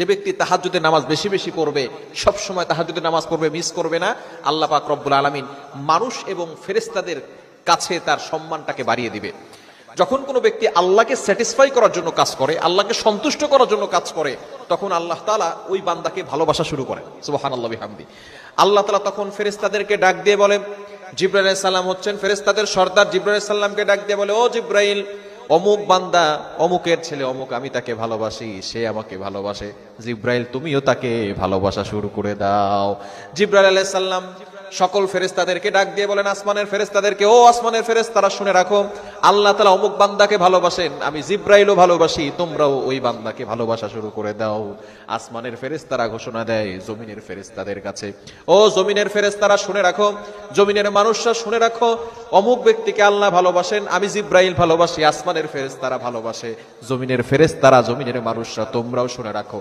যে ব্যক্তি তাহাজ্জুদের নামাজ বেশি বেশি পড়বে, সব সময় তাহাজ্জুদের নামাজ পড়বে, মিস করবে না, আল্লাহ পাক রব্বুল আলামিন মানুষ এবং ফেরেশতাদের কাছে তার সম্মানটাকে বাড়িয়ে দিবে। যখন কোনো ব্যক্তি আল্লাহকে স্যাটিসফাই করার জন্য কাজ করে, আল্লাহকে সন্তুষ্ট করার জন্য কাজ করে, তখন আল্লাহ তাআলা ওই বান্দাকে ভালোবাসা শুরু করেন। সুবহানাল্লাহি বিহামদি। আল্লাহ তাআলা তখন ফেরেশতাদেরকে ডাক দিয়ে বলে, জিবরাইল আলাইহিস সালাম হচ্ছেন ফেরেশতাদের সর্দার, জিবরাইল আলাইহিস সালামকে ডাক দিয়ে বলে, ও জিবরাইল, অমুক বান্দা, অমুকের ছেলে অমুক, আমি তাকে ভালোবাসি, সে আমাকে ভালোবাসে, জিবরাইল তুমিও তাকে ভালোবাসা শুরু করে দাও। জিবরাইল আলাইহিস সালাম সকল ফেরেশতাদেরকে ডাক দিয়ে বলেন, আসমানের ফেরেশতাদেরকে, ও আসমানের ফেরেশতারা শুনে রাখো, আল্লাহ তাআলা অমুক বান্দাকে ভালোবাসেন, আমি জিবরাইলও ভালোবাসি, তোমরাও ওই বান্দাকে ভালোবাসা শুরু করে দাও। আসমানের ফেরেশতারা ঘোষণা দেয় জমিনের ফেরেশতাদের কাছে, ও জমিনের ফেরেশতারা শুনে রাখো, জমিনের মানুষরা শুনে রাখো, অমুক ব্যক্তিকে আল্লাহ ভালোবাসেন, আমি জিবরাইল ভালোবাসি, আসমানের ফেরেশতারা ভালোবাসে, জমিনের ফেরেশতারা, জমিনের মানুষরা তোমরাও শুনে রাখো।